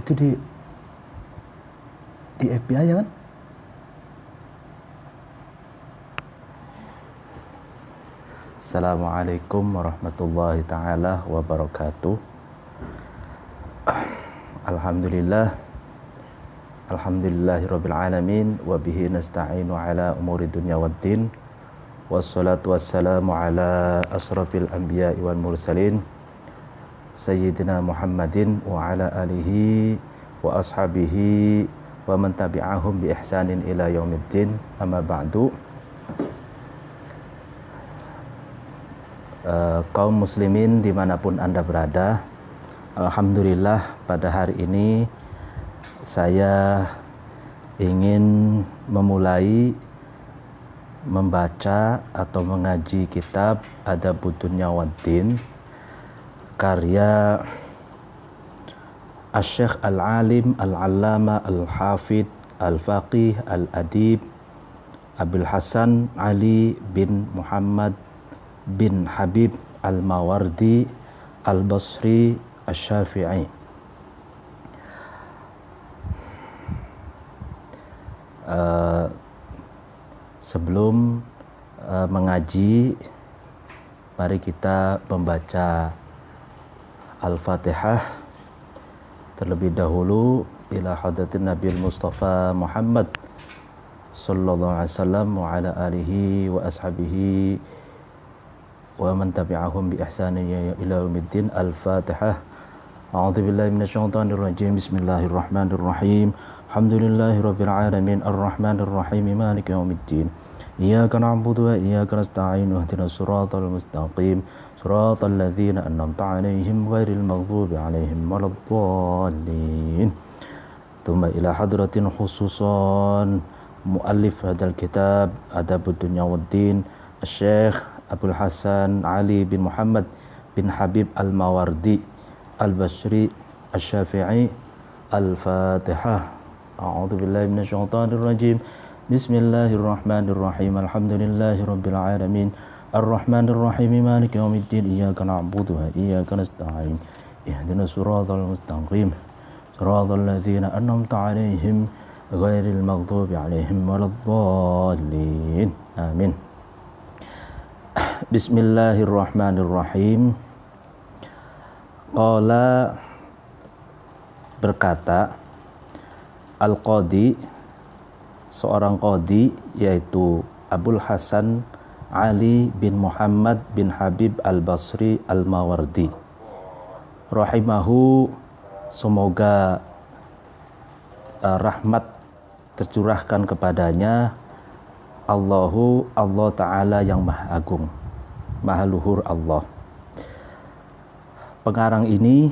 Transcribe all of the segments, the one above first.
Itu di FBI ya kan? Assalamualaikum warahmatullahi ta'ala wabarakatuh. Alhamdulillahirabbil alamin wa bihi nasta'inu ala umuri dunya waddin. Wassalatu wassalamu ala asrafil anbiya'i wal mursalin sayyidina Muhammadin wa ala alihi wa ashabihi wa man tabi'ahum bi ihsanin ila yaumiddin. Amma ba'du. Kaum muslimin dimanapun Anda berada, alhamdulillah pada hari ini saya ingin memulai membaca atau mengaji kitab Adabud Dunya Waddin karya Asy-Syaikh Al-Alim Al-Allama Al-Hafidh Al-Faqih Al-Adib Abil Hasan Ali bin Muhammad bin Habib Al-Mawardi Al-Basri Asy-Syafi'i. Sebelum mengaji, mari kita membaca Al-Fatihah terlebih dahulu ila hadratin Nabil Mustafa Muhammad sallallahu alaihi wasallam wa ala alihi wa ashabihi wa man tabi'ahum bi ihsanin ila yaumiddin. Al-Fatihah. A'udzu billahi minasyaitonir rajim. Bismillahirrahmanirrahim. Alhamdulillahirabbil alamin arrahmanir rahim maliki yaumiddin. Iyyaka na'budu wa iyyaka nasta'in ihdinas siratal mustaqim siratal ladzina an'amta 'alaihim ghairil maghdubi 'alaihim waladdallin. Tsumma ila hadratin khususan muallif hadzal kitab Adabud Dunya Waddin Asy-Syaikh Abul Hasan Ali bin Muhammad bin Habib Al-Mawardi Al-Basri Asy-Syafi'i. Al-Fatihah. A'udzu billahi minasyaitonir rajim. Bismillahirrahmanirrahim. Alhamdulillahirabbil alamin arrahmanir rahim maliki yaumiddin. Iyyaka na'budu wa iyyaka nasta'in ihdinas siratal mustaqim siratal ladzina an'amta 'alaihim ghairil maghdubi 'alaihim waladdallin. Amin. Bismillahirrahmanirrahim. Qala, berkata Al-Qadi, seorang qadi, yaitu Abul Hasan Ali bin Muhammad bin Habib Al-Basri Al-Mawardi, rahimahu, semoga rahmat tercurahkan kepadanya, Allah Ta'ala yang Maha Agung, Maha Luhur Allah. Pengarang ini,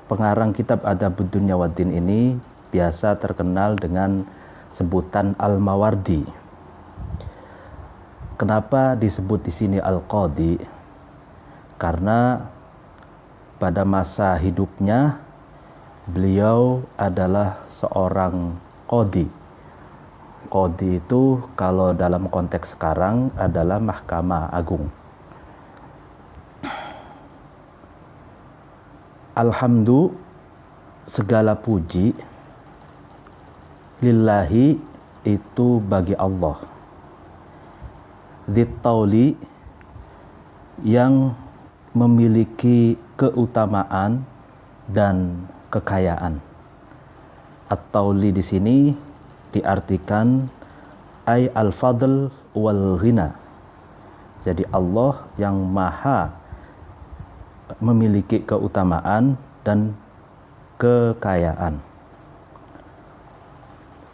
pengarang kitab Adabud Dunya Waddin ini biasa terkenal dengan sebutan Al-Mawardi. Kenapa disebut di sini Al-Qadi? Karena pada masa hidupnya beliau adalah seorang qadi. Qadi itu kalau dalam konteks sekarang adalah Mahkamah Agung. Alhamdulillah, segala puji lillahi, itu bagi Allah, Dzit-Tauli, yang memiliki keutamaan dan kekayaan. At-Tauli di sini diartikan ay al-fadl wal ghina. Jadi Allah yang maha memiliki keutamaan dan kekayaan.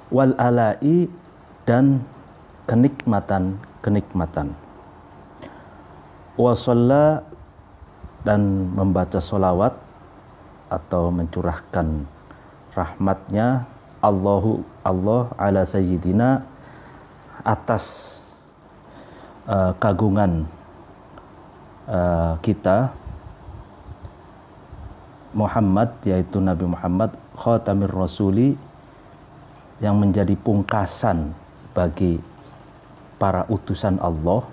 Wal alai, dan kenikmatan. Wa shalla, dan membaca sholawat atau mencurahkan rahmatnya Allah ala sayyidina, atas kagungan kita Muhammad, yaitu Nabi Muhammad, khatamir rasuli, yang menjadi pungkasan bagi para utusan Allah,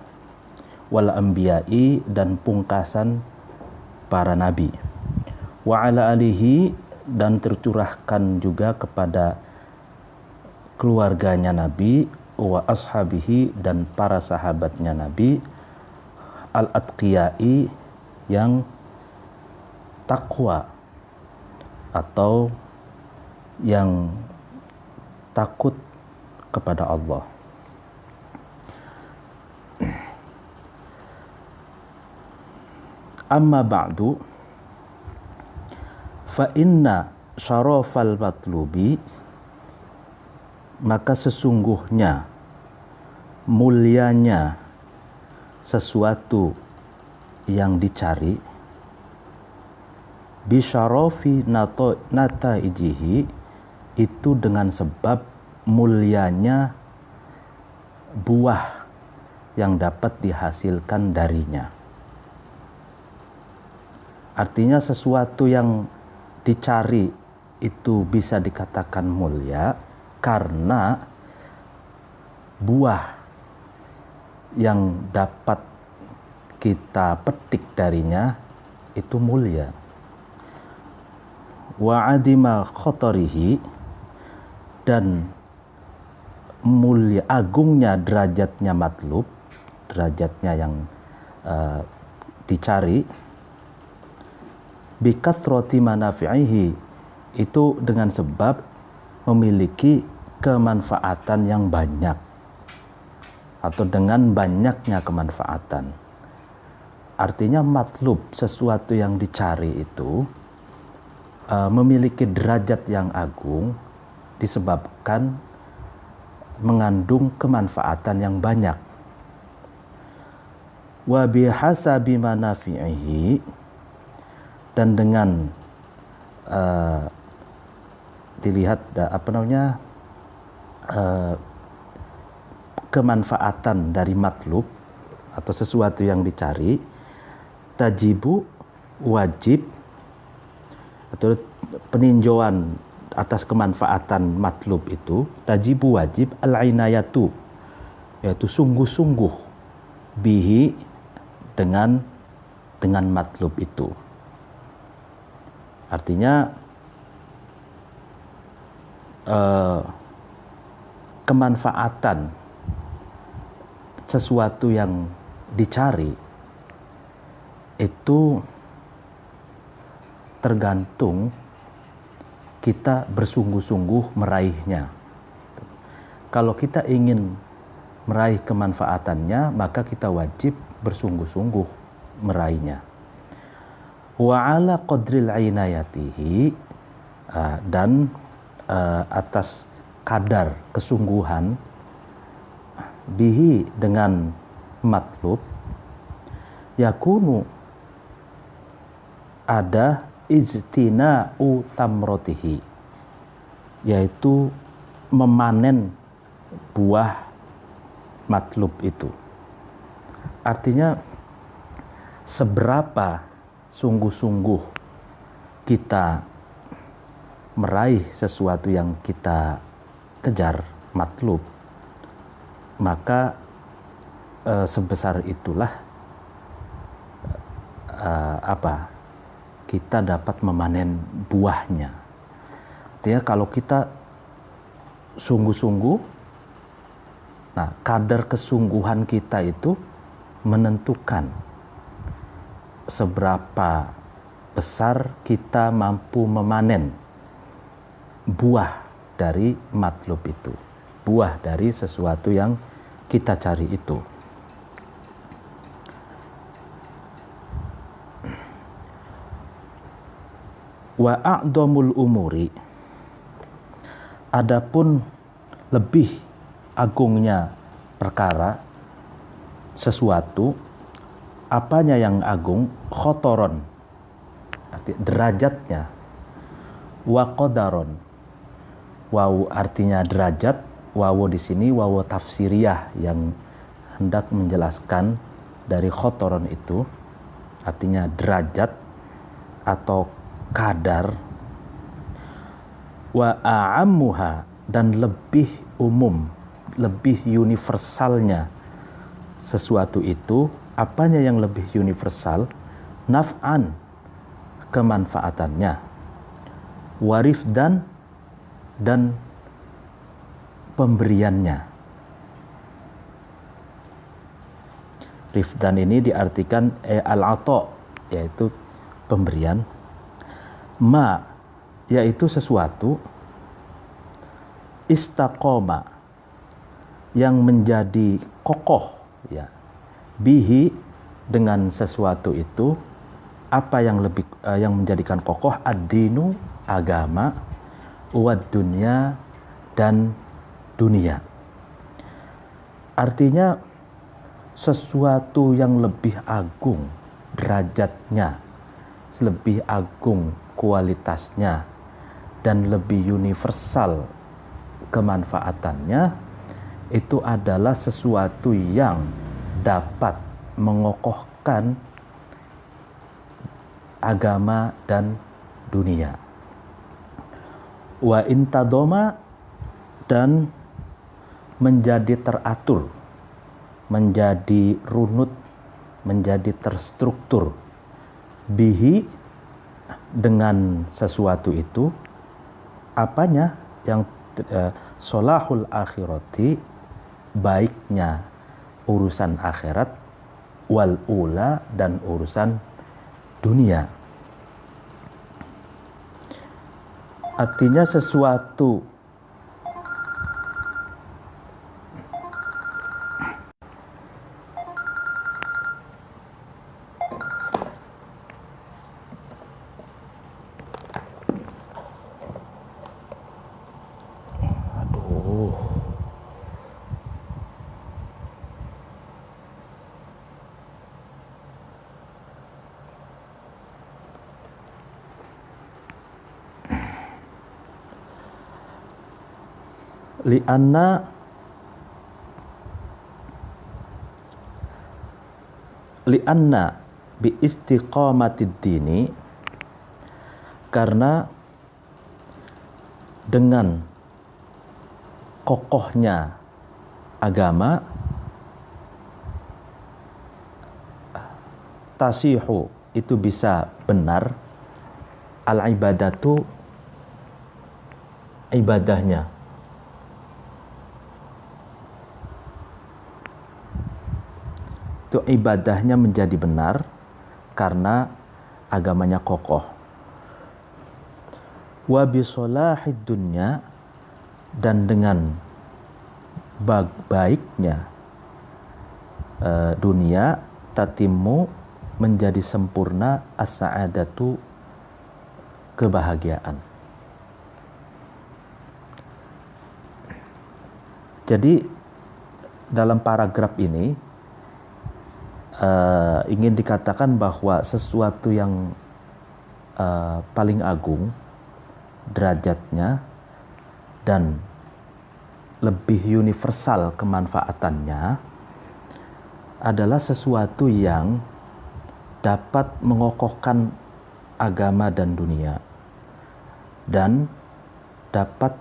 wal anbiya'i, dan pungkasan para nabi, wa ala alihi, dan tercurahkan juga kepada keluarganya Nabi, wa ashabihi, dan para sahabatnya Nabi, al-atqiyai, yang takwa atau yang takut kepada Allah. Amma ba'du, fa inna syarafal matlubi, maka sesungguhnya mulianya sesuatu yang dicari, bisyarafi nataijihi, itu dengan sebab mulianya buah yang dapat dihasilkan darinya. Artinya sesuatu yang dicari itu bisa dikatakan mulia karena buah yang dapat kita petik darinya itu mulia. Wa adima khatarihi, dan mulia agungnya derajatnya matlub, derajatnya yang dicari, bikatroti manafi'ihi, itu dengan sebab memiliki kemanfaatan yang banyak atau dengan banyaknya kemanfaatan. Artinya matlub, sesuatu yang dicari itu memiliki derajat yang agung disebabkan mengandung kemanfaatan yang banyak. Wa bihasabi manafi'ihi, dan dengan dilihat kemanfaatan dari matlub atau sesuatu yang dicari, tajibu, wajib, atau peninjauan atas kemanfaatan matlub itu, tajibu, wajib, al-inayatu, yaitu sungguh-sungguh, bihi, dengan matlub itu. Artinya kemanfaatan sesuatu yang dicari itu tergantung kita bersungguh-sungguh meraihnya. Kalau kita ingin meraih kemanfaatannya, maka kita wajib bersungguh-sungguh meraihnya. Wa ala qadril inayatihi, dan atas kadar kesungguhan, bihi, dengan matlub, yakunu, ada ijtina'u tamrotihi, yaitu memanen buah matlub itu. Artinya seberapa sungguh-sungguh kita meraih sesuatu yang kita kejar, matlub, maka sebesar itulah kita dapat memanen buahnya. Artinya kalau kita sungguh-sungguh, nah kadar kesungguhan kita itu menentukan seberapa besar kita mampu memanen buah dari matlub itu, buah dari sesuatu yang kita cari itu. Wa a'dhamul umuri, adapun lebih agungnya perkara, sesuatu, apanya yang agung, khotoron, arti derajatnya, wa qadaron, wawu artinya derajat, wawu di sini wawu tafsiriyah yang hendak menjelaskan dari khotoron itu, artinya derajat atau kadar, wa a'ammuha, dan lebih umum, lebih universalnya sesuatu itu. Apanya yang lebih universal? Naf'an, kemanfaatannya, warifdan dan pemberiannya. Rifdan ini diartikan al-ato, yaitu pemberian. Ma, yaitu sesuatu. Istaqoma, yang menjadi kokoh, ya. Bihi, dengan sesuatu itu. Apa yang menjadikan kokoh? Ad-dinu, agama, wad dunya, dan dunia. Artinya sesuatu yang lebih agung derajatnya, lebih agung kualitasnya, dan lebih universal kemanfaatannya, itu adalah sesuatu yang dapat mengokohkan agama dan dunia. Wa intadoma, dan menjadi teratur, menjadi runut, menjadi terstruktur. Bihi, dengan sesuatu itu. Apanya? Yang solahul akhirati, baiknya urusan akhirat, wal ula, dan urusan dunia. Artinya sesuatu li'anna bi istiqamatid dini, karena dengan kokohnya agama, tasihu, itu bisa benar, al-ibadatu, ibadahnya. Itu ibadahnya menjadi benar karena agamanya kokoh. Wa bisolahid dunya, dan dengan baiknya dunia, tatimu, menjadi sempurna, as-sa'adatu, kebahagiaan. Jadi dalam paragraf ini ingin dikatakan bahwa sesuatu yang paling agung derajatnya dan lebih universal kemanfaatannya adalah sesuatu yang dapat mengokohkan agama dan dunia, dan dapat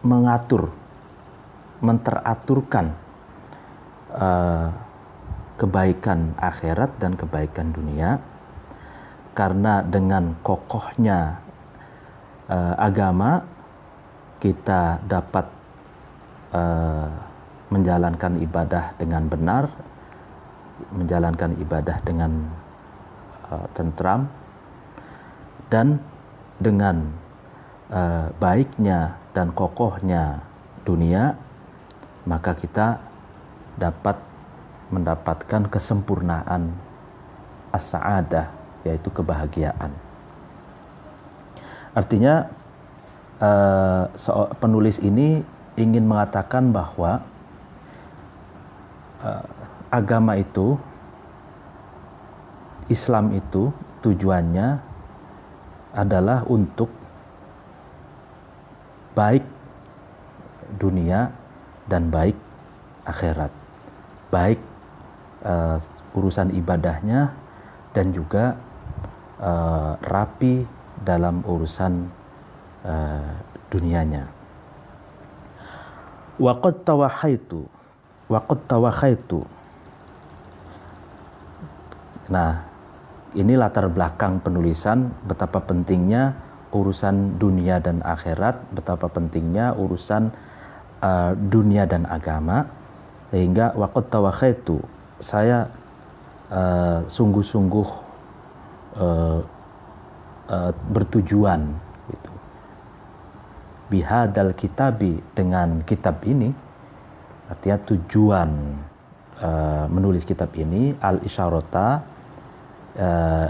mengatur, menteraturkan kebaikan akhirat dan kebaikan dunia. Karena dengan kokohnya agama, kita dapat menjalankan ibadah dengan benar, menjalankan ibadah dengan tentram, dan dengan baiknya dan kokohnya dunia, maka kita dapat mendapatkan kesempurnaan as-sa'adah, yaitu kebahagiaan. Artinya penulis ini ingin mengatakan bahwa agama itu, Islam itu tujuannya adalah untuk baik dunia dan baik akhirat, baik urusan ibadahnya dan juga rapi dalam urusan dunianya. Waqad tawahaitu. Nah, Ini latar belakang penulisan, betapa pentingnya urusan dunia dan akhirat, betapa pentingnya urusan dunia dan agama, sehingga waqad tawakhaitu, saya sungguh-sungguh bertujuan gitu. Bihadal kitabi, dengan kitab ini, artinya tujuan menulis kitab ini, al isyarata,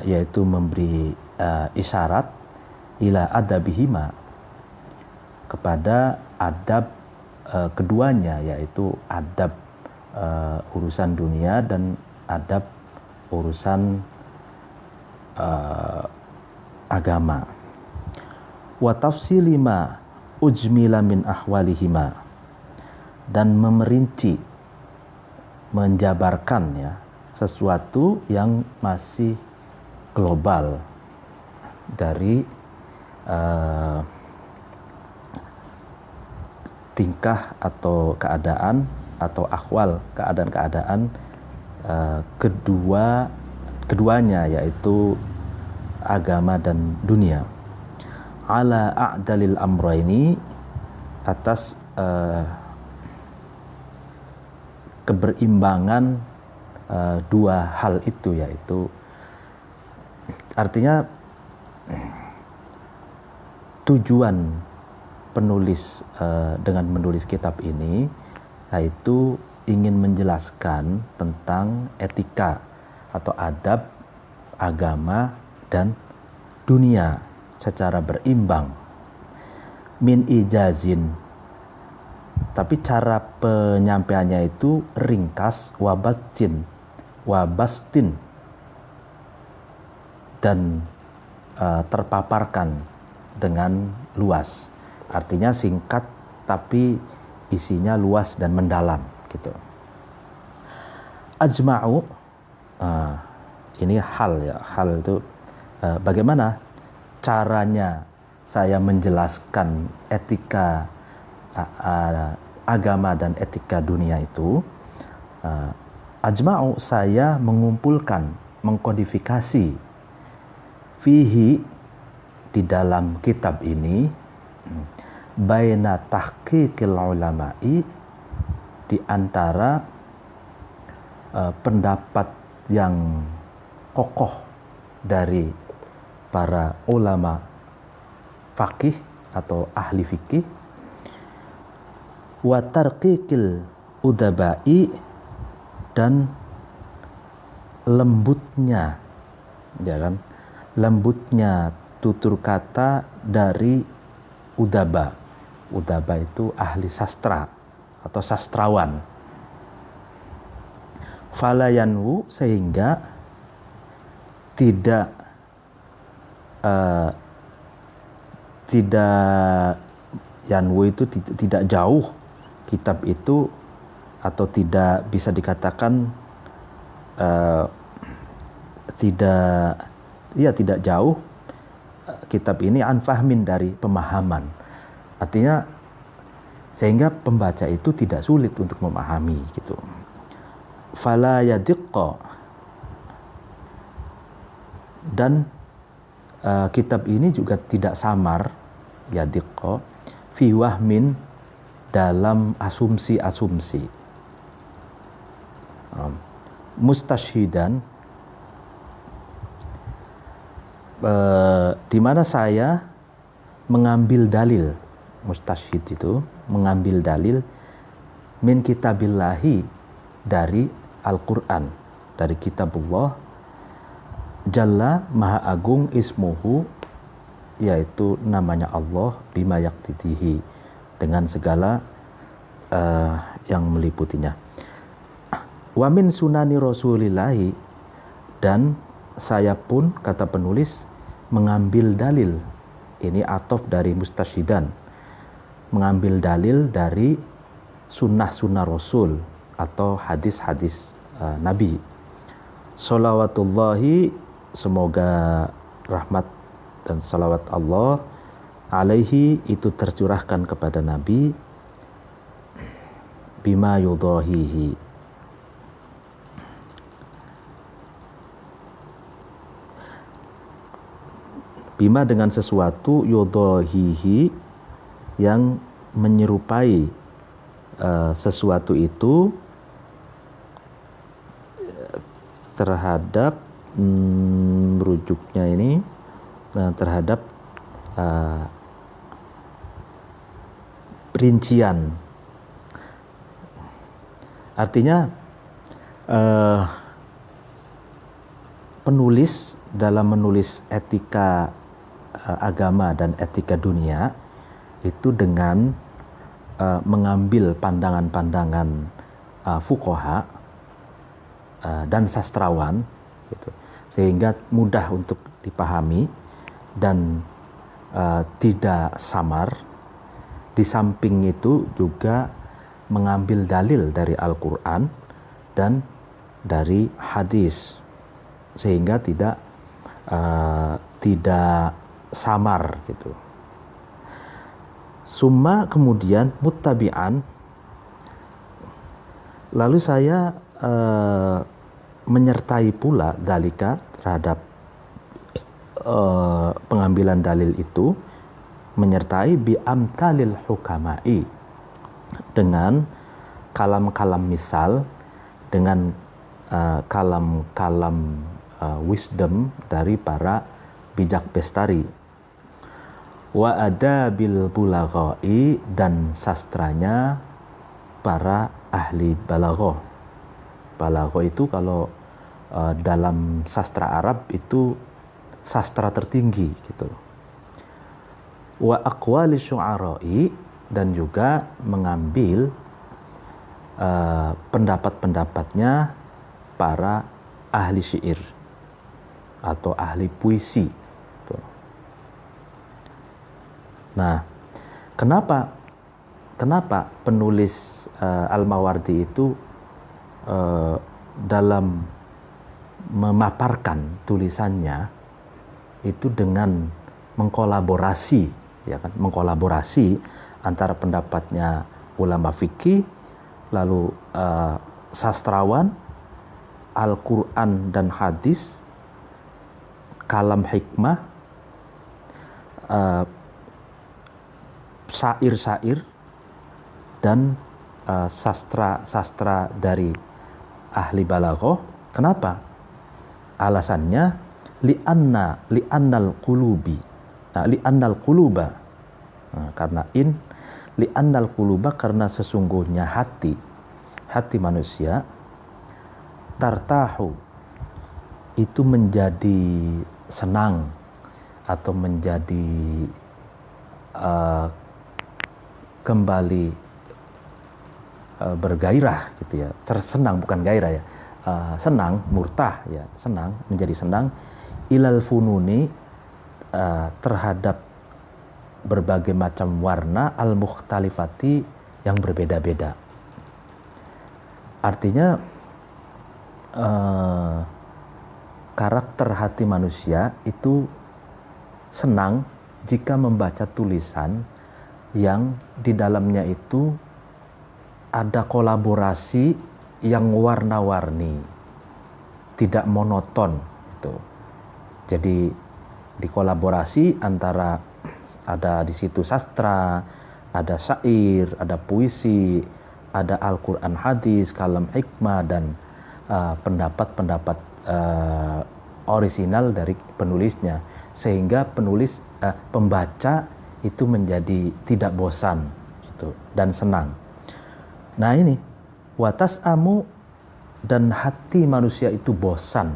yaitu memberi isyarat, ila adabihima, kepada adab keduanya, yaitu adab urusan dunia dan adab urusan agama. Wa tafsili ma ujmila min ahwalihima, dan memerinci, menjabarkan ya sesuatu yang masih global dari tingkah atau keadaan atau ahwal, keadaan-keadaan keduanya, yaitu agama dan dunia. Ala a'dalil amrayni, atas keberimbangan dua hal itu, yaitu artinya tujuan penulis dengan menulis kitab ini yaitu ingin menjelaskan tentang etika atau adab agama dan dunia secara berimbang. Min ijazin, tapi cara penyampaiannya itu ringkas, wabastin, dan terpaparkan dengan luas. Artinya singkat tapi isinya luas dan mendalam gitu. Ajma'u, ini hal ya, hal itu bagaimana caranya saya menjelaskan etika agama dan etika dunia itu. Ajma'u, saya mengumpulkan, mengkodifikasi, fihi, di dalam kitab ini, baina tahqiqil ulama'i, di antara pendapat yang kokoh dari para ulama faqih atau ahli fikih, wa tarqiqil udabai, dan lembutnya, ya kan, lembutnya tutur kata dari udaba. Udaba itu ahli sastra atau sastrawan. Falayanwu, sehingga tidak yanwu itu tidak jauh kitab itu, atau tidak bisa dikatakan tidak jauh kitab ini an fahmin, dari pemahaman. Artinya sehingga pembaca itu tidak sulit untuk memahami gitu. Fala yadiqqa, dan kitab ini juga tidak samar, yadiqqa, fi wahmin, dalam asumsi-asumsi. Mustashhidan, di mana saya mengambil dalil, mustashhid itu mengambil dalil, min kitabillahi, dari Al-Quran, dari kitabullah, Jalla, maha agung, ismuhu, yaitu namanya Allah, bima yaqtidihi, dengan segala yang meliputinya. Wa min sunani rasulillahi, dan saya pun, kata penulis, mengambil dalil, ini atof dari mustashhidan, mengambil dalil dari sunnah-sunnah Rasul atau hadis-hadis Nabi. Sholawatullahi, semoga rahmat dan salawat Allah, alaihi, itu tercurahkan kepada Nabi, bima yudahihi, Bima dengan sesuatu yudohihi yang menyerupai sesuatu itu terhadap merujuknya ini terhadap rincian. Artinya penulis dalam menulis etika agama dan etika dunia itu dengan mengambil pandangan-pandangan fuqaha dan sastrawan gitu, sehingga mudah untuk dipahami dan tidak samar. Di samping itu juga mengambil dalil dari Al-Quran dan dari hadis, sehingga tidak samar gitu. Summa kemudian muttabi'an, lalu saya menyertai pula dalika terhadap pengambilan dalil itu, menyertai bi amtalil hukama'i, dengan kalam-kalam misal, dengan kalam-kalam wisdom dari para bijak bestari, wa adabil bulaghai, dan sastranya para ahli balaghah. Balaghah itu kalau dalam sastra Arab itu sastra tertinggi gitu. Wa aqwali syu'ara'i, dan juga mengambil pendapat-pendapatnya para ahli syair atau ahli puisi. Nah, kenapa penulis Al-Mawardi itu dalam memaparkan tulisannya itu dengan mengkolaborasi, ya kan, mengkolaborasi antara pendapatnya ulama fikih, lalu sastrawan, Al-Quran dan hadis, kalam hikmah, syair-syair, dan sastra dari ahli balaghah. Kenapa? Alasannya li'annal quluba, karena li'annal quluba, karena sesungguhnya hati manusia, tartahu, itu menjadi senang atau menjadi kembali bergairah gitu ya, tersenang, bukan gairah ya, senang, murtah ya, senang, menjadi senang, ilal fununi, terhadap berbagai macam warna, al mukhtalifati, yang berbeda-beda. Artinya karakter hati manusia itu senang jika membaca tulisan yang di dalamnya itu ada kolaborasi yang warna-warni, tidak monoton gitu. Jadi dikolaborasi antara, ada di situ sastra, ada syair, ada puisi, ada Al-Quran, hadis, kalam hikmah, dan pendapat-pendapat orisinal dari penulisnya, sehingga pembaca itu menjadi tidak bosan gitu, dan senang. Nah ini, watas amu, dan hati manusia itu bosan,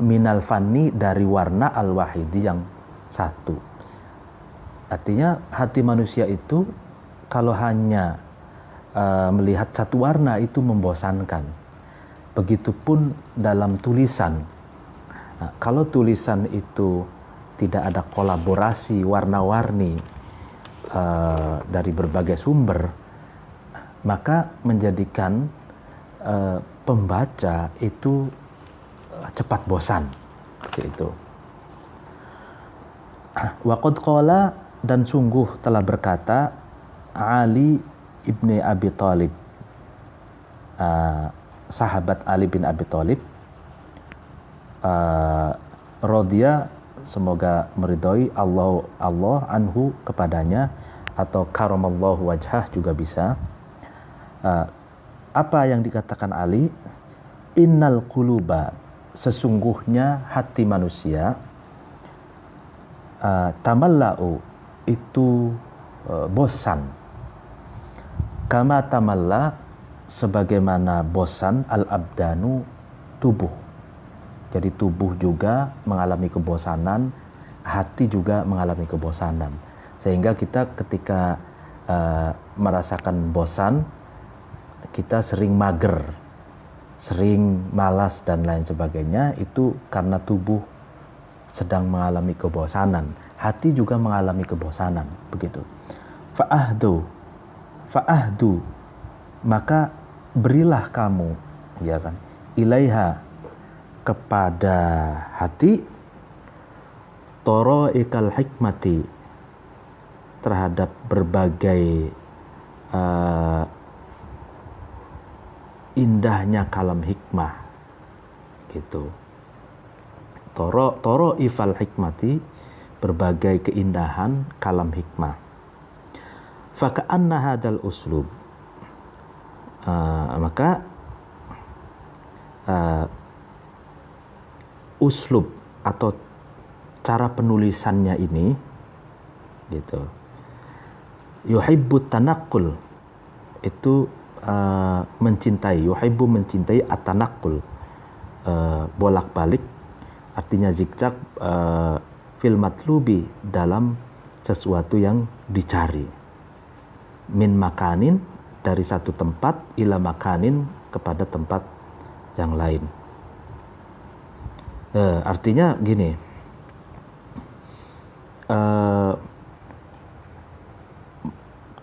minal fani, dari warna al-wahidi, yang satu. Artinya hati manusia itu kalau hanya melihat satu warna itu membosankan. Begitupun dalam tulisan. Nah, kalau tulisan itu tidak ada kolaborasi warna-warni dari berbagai sumber, maka menjadikan pembaca itu cepat bosan. Seperti itu. Wa qad qala, dan sungguh telah berkata Ali ibni Abi Thalib, sahabat Ali bin Abi Thalib, radhiya semoga meridhoi, Allah anhu kepadanya, atau karamallahu wajhah juga bisa. Apa yang dikatakan Ali? Innal quluba, sesungguhnya hati manusia, tamalla'u, itu bosan. Kama tamalla, sebagaimana bosan, al-abdanu, tubuh. Jadi tubuh juga mengalami kebosanan, hati juga mengalami kebosanan. Sehingga kita ketika merasakan bosan, kita sering mager, sering malas dan lain sebagainya, itu karena tubuh sedang mengalami kebosanan. Hati juga mengalami kebosanan, begitu. Fa'ahdu, maka berilah kamu, ya kan, ilaiha, kepada hati, toroikal hikmati, terhadap berbagai indahnya kalam hikmah, gitu. Toro ifal hikmati, berbagai keindahan kalam hikmah. Faka'anna hadal uslub, maka uslub atau cara penulisannya ini, gitu. Yuhibbut tanaqqul, itu mencintai, yuhibbu mencintai, at-tanaqqul, bolak-balik, artinya zigzag, fil matlubi, dalam sesuatu yang dicari. Min makanin, dari satu tempat, ila makanin, kepada tempat yang lain. Artinya gini,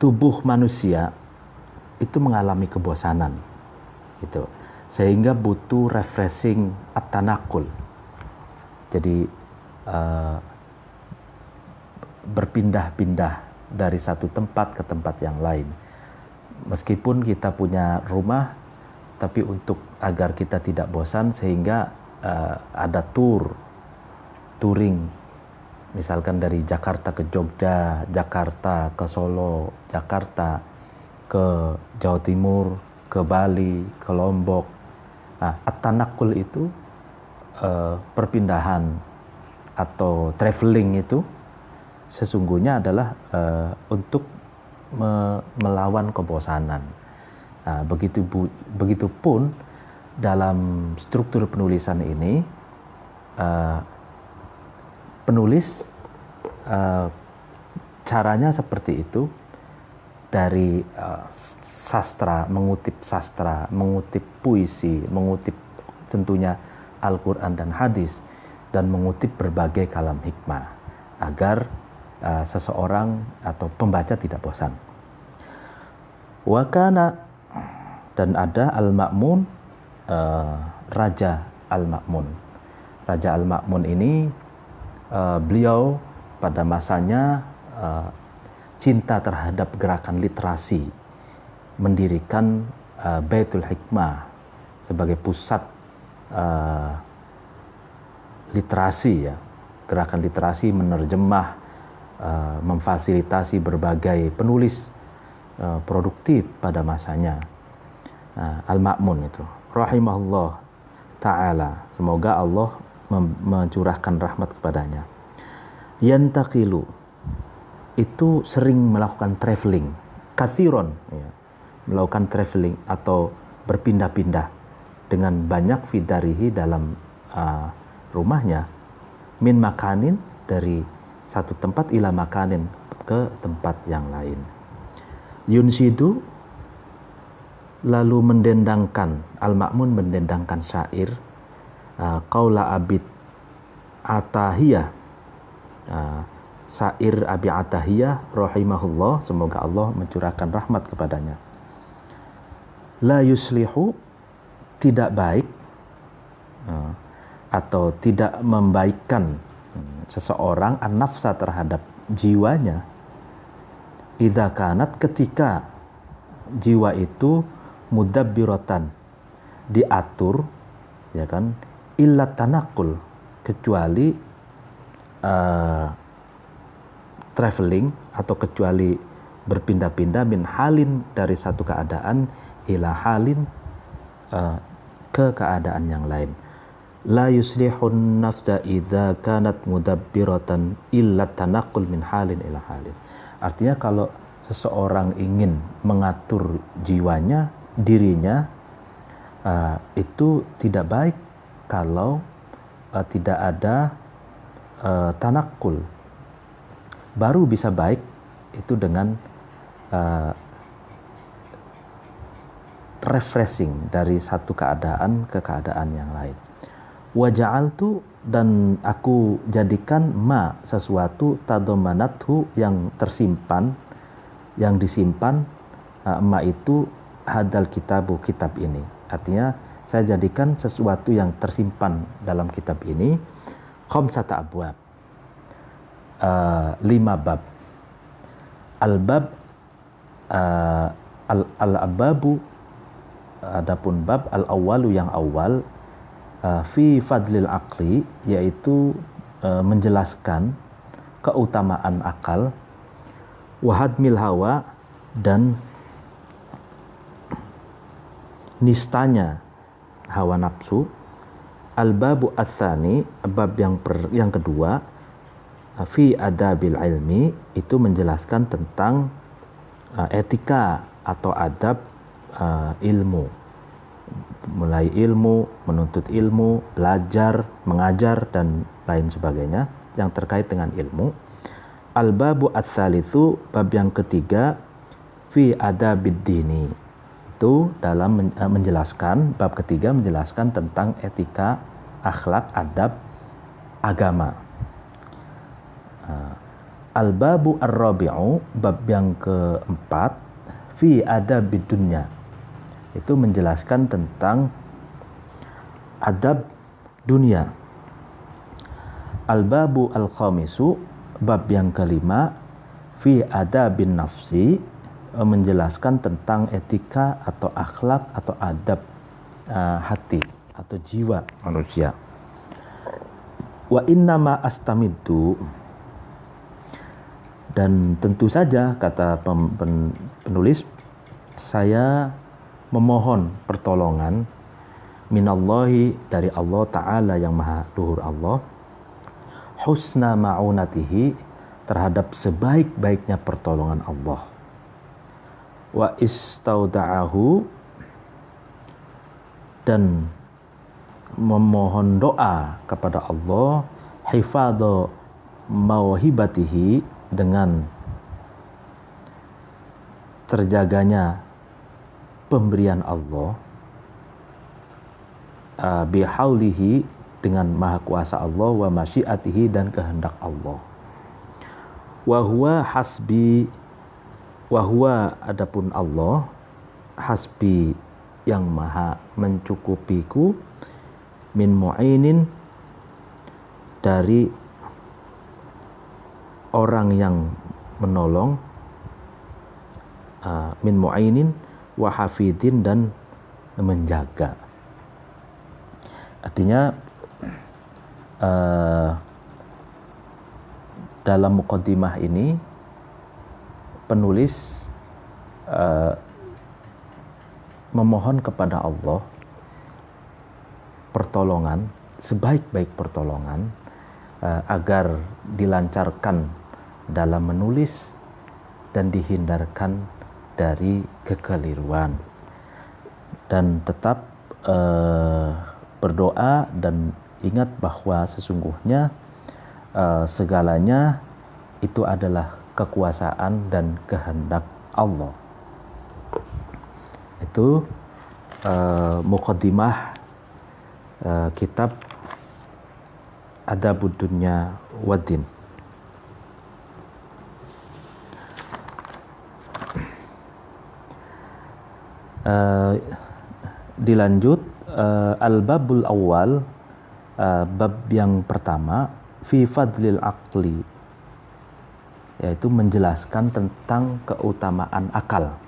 tubuh manusia itu mengalami kebosanan, gitu, sehingga butuh refreshing, at-tanaqul. Jadi berpindah-pindah dari satu tempat ke tempat yang lain. Meskipun kita punya rumah, tapi untuk agar kita tidak bosan, sehingga ada touring, misalkan dari Jakarta ke Jogja, Jakarta ke Solo, Jakarta ke Jawa Timur, ke Bali, ke Lombok. Nah, at-tanaqul itu perpindahan atau traveling itu sesungguhnya adalah untuk melawan kebosanan. Nah, begitupun dalam struktur penulisan ini, penulis caranya seperti itu, dari sastra, mengutip puisi, mengutip tentunya Al-Quran dan hadis, dan mengutip berbagai kalam hikmah, agar seseorang atau pembaca tidak bosan. Wakana, dan ada Al-Ma'mun, Raja Al-Ma'mun. Raja Al-Ma'mun ini, beliau pada masanya cinta terhadap gerakan literasi, mendirikan Baitul Hikmah sebagai pusat literasi, ya, gerakan literasi, menerjemah, memfasilitasi berbagai penulis produktif pada masanya. Al-Ma'mun itu, rahimahullah ta'ala, semoga Allah mencurahkan rahmat kepadanya. Yantaqilu, itu sering melakukan traveling, kathiron, ya, melakukan traveling atau berpindah-pindah dengan banyak fidarihi, dalam rumahnya, min makanin, dari satu tempat, ila makanin, ke tempat yang lain. Yunsidu, lalu mendendangkan, Al-Ma'mun mendendangkan syair, qaula Abid Atahiyah, syair Abi Atahiyah rahimahullah, semoga Allah mencurahkan rahmat kepadanya. La yuslihu, tidak baik, atau tidak membaikkan seseorang, an-nafsa, terhadap jiwanya, idza kanat, ketika jiwa itu mudabbiratan, diatur, ya kan, illa tanaqul, kecuali traveling atau kecuali berpindah-pindah min halin dari satu keadaan ila halin ke keadaan yang lain. La yuslihun nafsa idza kanat mudabbiratan illa tanaqul min halin ila halin. Artinya kalau seseorang ingin mengatur jiwanya, dirinya, itu tidak baik kalau tidak ada tanakul. Baru bisa baik itu dengan refreshing dari satu keadaan ke keadaan yang lain. Wa ja'altu, dan aku jadikan ma sesuatu tadomanathu yang tersimpan, yang disimpan, ma itu hadal kitabu, kitab ini. Artinya saya jadikan sesuatu yang tersimpan dalam kitab ini khamsata abwab, 5 bab. Al-bab, al-ababu, adapun bab al-awwalu yang awal, fi fadlil aqli, yaitu menjelaskan keutamaan akal, wahadmil hawa, dan nistanya hawa nafsu. Al-babu ats-tsani, bab yang kedua, fi adabil ilmi, itu menjelaskan tentang etika atau adab ilmu, mulai ilmu, menuntut ilmu, belajar, mengajar, dan lain sebagainya yang terkait dengan ilmu. Al-babu ats-tsalitsu, bab yang ketiga, fi adabid dini, itu dalam menjelaskan, bab ketiga menjelaskan tentang etika, akhlak, adab agama. Al-babu ar-rabi'u, bab yang keempat, fi adabid dunya, itu menjelaskan tentang adab dunia. Al-babu al-khamisu, bab yang kelima, fi adabin nafsi, menjelaskan tentang etika atau akhlak atau adab hati atau jiwa manusia. Wa innama astamiddu, dan tentu saja kata penulis, saya memohon pertolongan minallahi, dari Allah Ta'ala yang maha luhur Allah, husna ma'unatihi, terhadap sebaik-baiknya pertolongan Allah, wa istauda'ahu, dan memohon doa kepada Allah, hifadha mauhibatihi, dengan terjaganya pemberian Allah, bihaulihi, dengan maha kuasa Allah, wa masyiatihi, dan kehendak Allah. Wa huwa hasbi, wa huwa, adapun Allah, hasbi, yang maha mencukupiku, min mu'inin, dari orang yang menolong, min mu'inin, wa hafidin, dan menjaga. Artinya dalam muqaddimah ini penulis memohon kepada Allah pertolongan, sebaik-baik pertolongan, agar dilancarkan dalam menulis dan dihindarkan dari kekeliruan, dan tetap berdoa dan ingat bahwa sesungguhnya segalanya itu adalah kekuasaan dan kehendak Allah. Itu muqaddimah kitab Adabud Dunya Waddin. Dilanjut, al-babul awal, bab yang pertama, fi fadlil aqli, yaitu menjelaskan tentang keutamaan akal,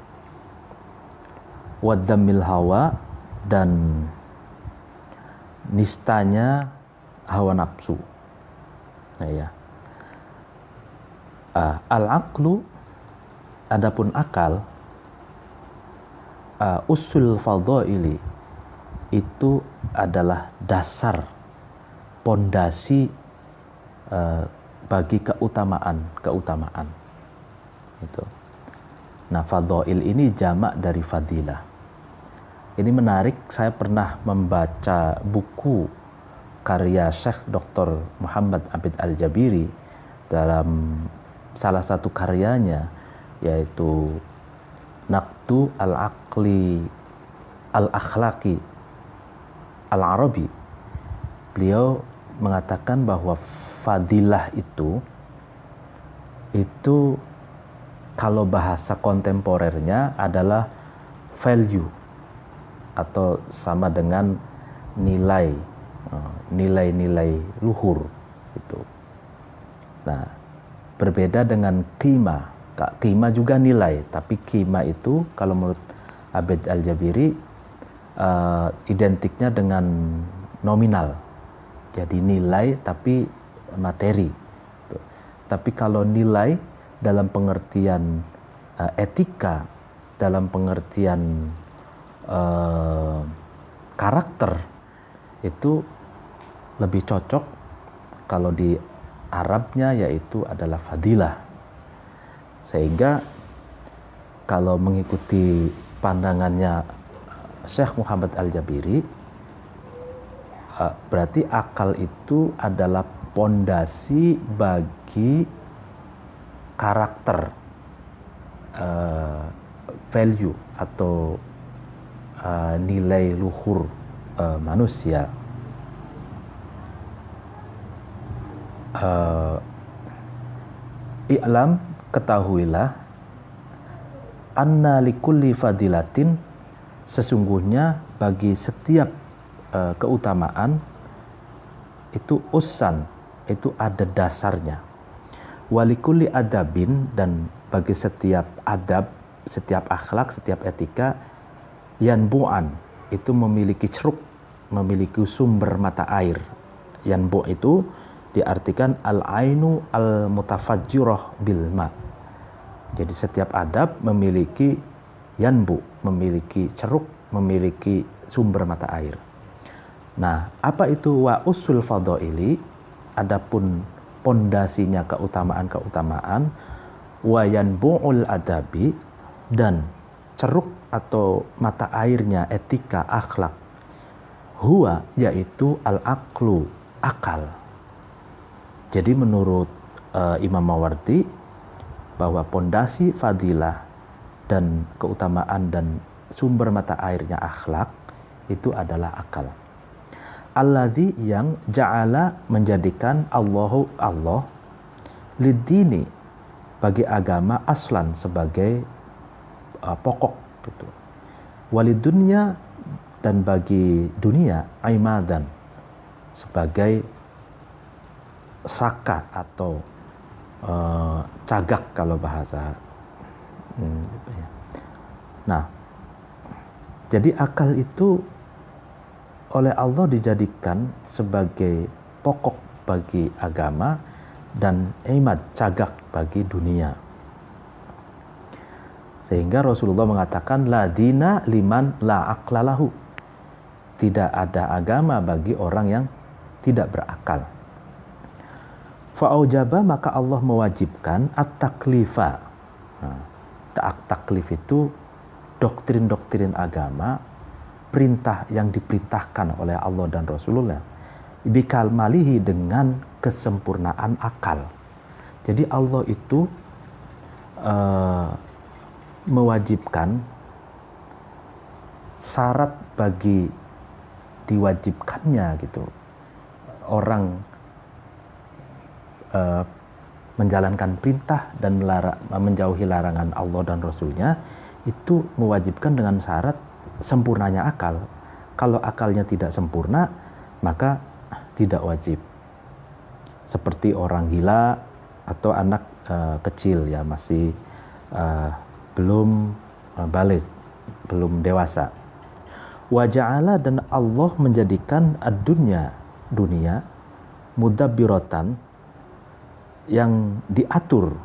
wadzammil hawa, dan nistanya hawa nafsu. Nah, ya. Al-aqlu, adapun akal, usul fadhaili, itu adalah dasar, pondasi bagi keutamaan. Itu. Nah, fadhail ini jamak dari fadilah. Ini menarik, saya pernah membaca buku karya Syekh Dr. Muhammad Abid Al-Jabiri dalam salah satu karyanya, yaitu Naqdu Al-Aqli Al-Akhlaqi Al-Arabi. Beliau mengatakan bahwa fadilah itu kalau bahasa kontemporernya adalah value, atau sama dengan nilai-nilai luhur itu. Nah, berbeda dengan qima. Qima juga nilai, tapi qima itu kalau menurut Abid Al-Jabiri identiknya dengan nominal. Jadi nilai tapi materi. Tapi kalau nilai dalam pengertian etika, dalam pengertian karakter, itu lebih cocok kalau di Arabnya yaitu adalah fadilah. Sehingga kalau mengikuti pandangannya Syekh Muhammad Al-Jabiri, berarti akal itu adalah pondasi bagi karakter, value atau nilai luhur manusia. I'lam, ketahuilah, anna likulli fadilatin, sesungguhnya bagi setiap keutamaan itu usan, itu ada dasarnya. Walikulli adabin, dan bagi setiap adab, setiap akhlak, setiap etika, yanbu'an, itu memiliki ceruk, memiliki sumber mata air. Yanbu' itu diartikan al-ainu al-mutafajjirah bil ma. Jadi setiap adab memiliki yanbu, memiliki ceruk, memiliki sumber mata air. Nah, apa itu wa usul fadhaili? Adapun pondasinya keutamaan-keutamaan, wa yanbu'ul adabi, dan ceruk atau mata airnya etika, akhlak, huwa, yaitu al-aqlu, akal. Jadi menurut Imam Mawardi, bahwa pondasi fadilah dan keutamaan dan sumber mata airnya akhlak itu adalah akal. Alladzi, yang ja'ala, menjadikan Allah lidini, bagi agama, aslan, sebagai pokok gitu. Walidunya, dan bagi dunia, aimadan, sebagai saka atau cagak kalau bahasa. Nah, jadi akal itu oleh Allah dijadikan sebagai pokok bagi agama dan imad, cagak bagi dunia. Sehingga Rasulullah mengatakan la dina liman la aqlalahu, tidak ada agama bagi orang yang tidak berakal. Fa'aujaba, maka Allah mewajibkan at-taklifa. Nah, taklif itu doktrin-doktrin agama, perintah yang diperintahkan oleh Allah dan Rasulullah, bikal malihi, dengan kesempurnaan akal. Jadi Allah itu mewajibkan syarat bagi diwajibkannya gitu orang menjalankan perintah dan menjauhi larangan Allah dan Rasulnya, itu mewajibkan dengan syarat sempurnanya akal. Kalau akalnya tidak sempurna, maka tidak wajib. Seperti orang gila atau anak kecil, ya masih belum balik, belum dewasa. Wa ja'ala, dan Allah menjadikan ad-dunya, dunia, mudabbiratan, yang diatur,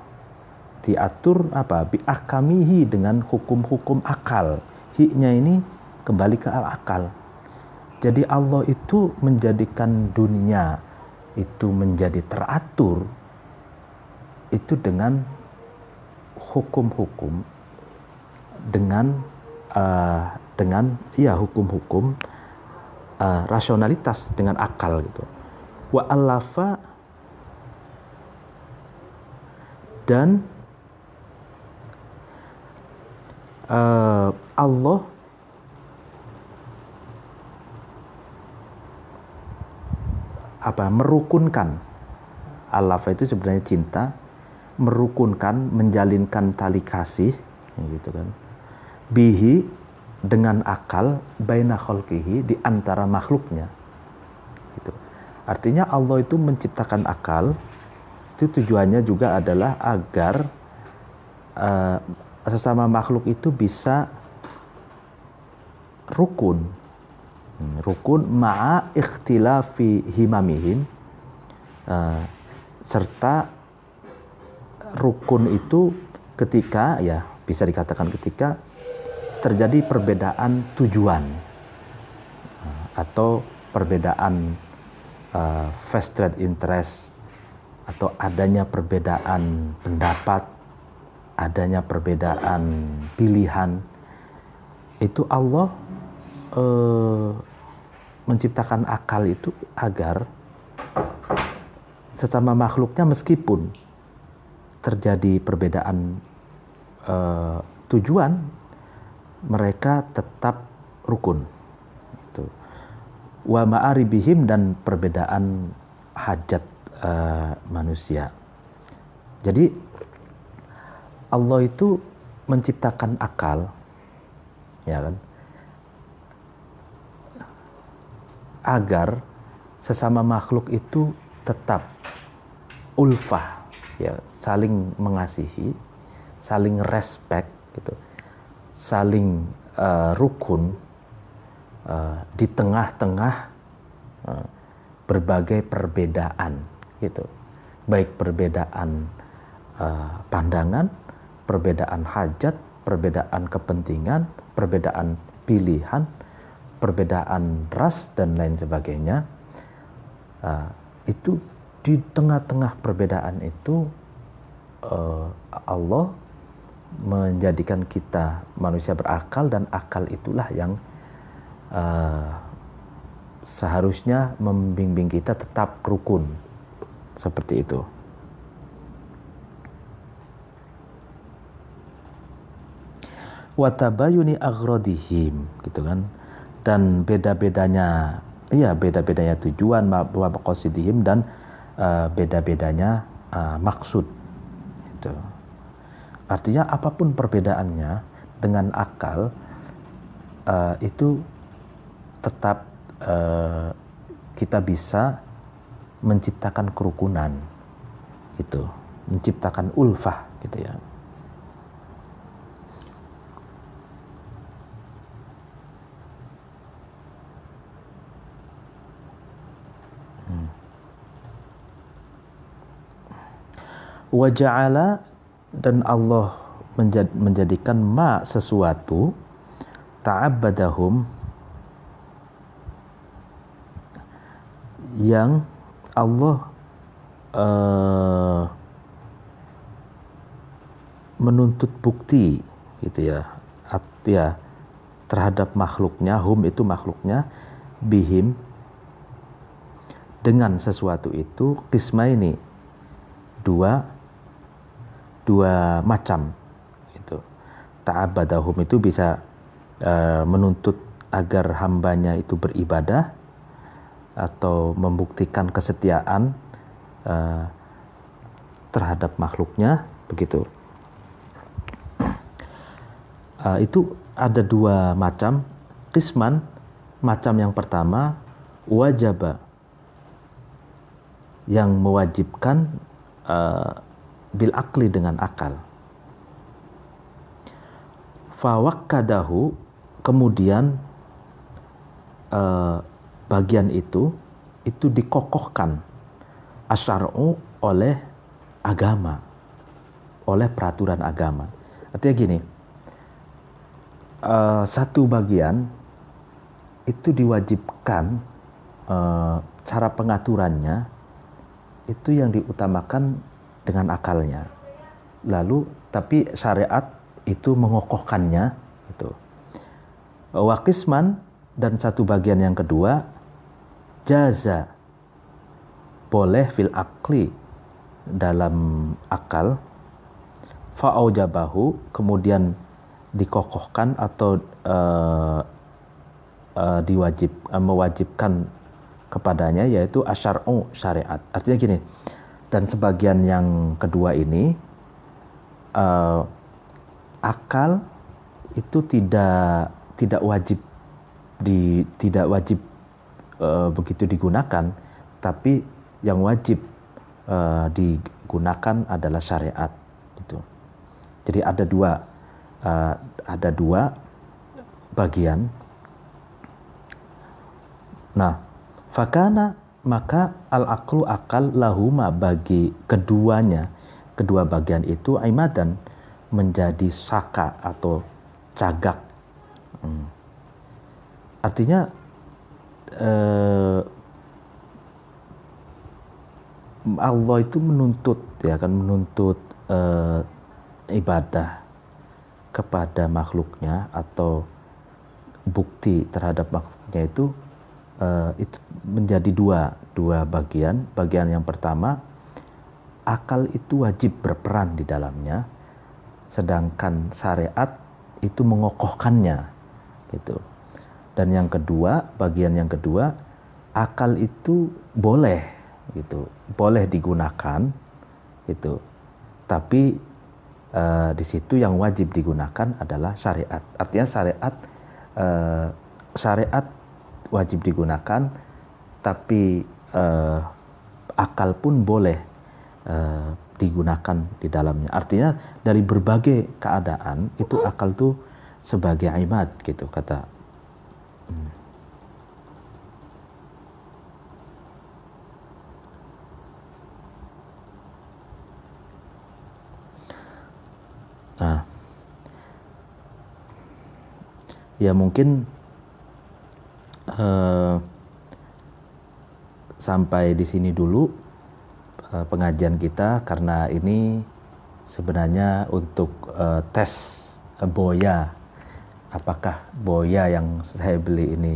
diatur apa? Bi'akamihi, dengan hukum-hukum akal. Hi-nya ini kembali ke akal. Jadi Allah itu menjadikan dunia itu menjadi teratur itu dengan hukum-hukum, dengan hukum-hukum rasionalitas, dengan akal gitu. Wa allafa, dan Allah merukunkan. Allafa itu sebenarnya cinta, merukunkan, menjalinkan tali kasih, gitu kan. Bihi, dengan akal, baina khalqihi, di antara makhluknya. Gitu. Artinya Allah itu menciptakan akal, itu tujuannya juga adalah agar sesama makhluk itu bisa rukun ma'a ikhtilafi himamihim, serta rukun itu ketika, ya bisa dikatakan ketika terjadi perbedaan tujuan atau perbedaan vested interest, atau adanya perbedaan pendapat, adanya perbedaan pilihan. Itu Allah menciptakan akal itu agar sesama makhluknya, meskipun terjadi perbedaan tujuan, mereka tetap rukun. Itu. Wa ma'aribihim, dan perbedaan hajat manusia. Jadi Allah itu menciptakan akal, ya kan, agar sesama makhluk itu tetap ulfah, ya, saling mengasihi, saling respect, gitu, saling rukun di tengah-tengah berbagai perbedaan, gitu, baik perbedaan pandangan, perbedaan hajat, perbedaan kepentingan, perbedaan pilihan, perbedaan ras, dan lain sebagainya. Itu di tengah-tengah perbedaan itu Allah menjadikan kita manusia berakal, dan akal itulah yang seharusnya membimbing kita tetap rukun, seperti itu. Wa tabayuni aghradihim, gitu kan, dan beda-bedanya tujuan, wa maqasidihim, dan beda-bedanya maksud. Itu. Artinya apapun perbedaannya, dengan akal itu tetap kita bisa menciptakan kerukunan, gitu, menciptakan ulfah, gitu ya. Wa ja'ala, dan Allah menjadikan sesuatu, ta'abbadahum, yang Allah menuntut bukti, gitu ya, terhadap makhluknya, hum itu makhluknya, bihim, dengan sesuatu itu, qismaini, dua macam, itu. Ta'abbadahum itu bisa menuntut agar hambanya itu beribadah, atau membuktikan kesetiaan terhadap makhluknya, begitu. Itu ada dua macam. Qisman, macam yang pertama, wajaba, yang mewajibkan bil akli, dengan akal. Fawakkadahu, kemudian bagian itu dikokohkan, asyar'u, oleh agama, oleh peraturan agama. Artinya gini, satu bagian itu diwajibkan, cara pengaturannya itu yang diutamakan dengan akalnya. Lalu tapi syariat itu mengokohkannya itu. Waqisman, dan satu bagian yang kedua, jaza, boleh fil akli, dalam akal, fa'aujabahu, kemudian dikokohkan atau mewajibkan kepadanya, yaitu asyar'u, syariat. Artinya gini, dan sebagian yang kedua ini, akal itu tidak wajib begitu digunakan, tapi yang wajib digunakan adalah syariat gitu. Jadi ada dua bagian. Nah, fakana, maka al-aqlu, akal, lahuma, bagi keduanya, kedua bagian itu, imadan, menjadi saka atau cagak. Artinya Allah itu menuntut ibadah kepada makhluknya, atau bukti terhadap makhluknya itu menjadi dua bagian. Bagian yang pertama, akal itu wajib berperan di dalamnya, sedangkan syariat itu mengokohkannya gitu. Dan yang kedua, bagian yang kedua, akal itu boleh digunakan gitu. Tapi di situ yang wajib digunakan adalah syariat. Artinya syariat wajib digunakan, tapi akal pun boleh digunakan di dalamnya. Artinya dari berbagai keadaan itu akal itu sebagai imad gitu, kata. Nah, ya mungkin sampai di sini dulu pengajian kita, karena ini sebenarnya untuk tes boya, apakah boya yang saya beli ini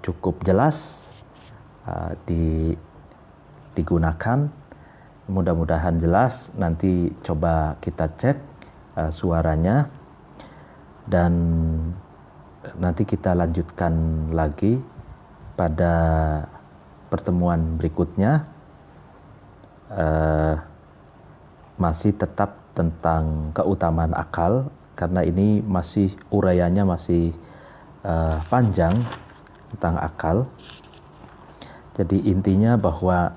cukup jelas digunakan. Mudah-mudahan jelas. Nanti coba kita cek suaranya, dan nanti kita lanjutkan lagi pada pertemuan berikutnya, masih tetap tentang keutamaan akal, karena ini masih uraiannya masih panjang tentang akal. Jadi intinya bahwa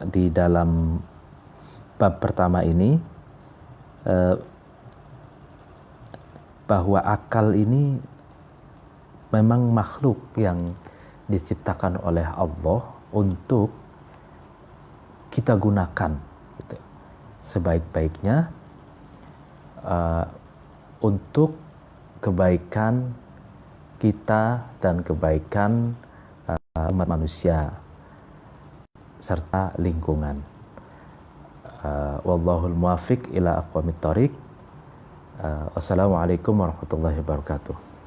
di dalam bab pertama ini, bahwa akal ini memang makhluk yang diciptakan oleh Allah untuk kita gunakan gitu, sebaik-baiknya, untuk kebaikan kita dan kebaikan umat manusia serta lingkungan. Wallahul muwaffiq ila aqwamit thoriq. Wassalamualaikum warahmatullahi wabarakatuh.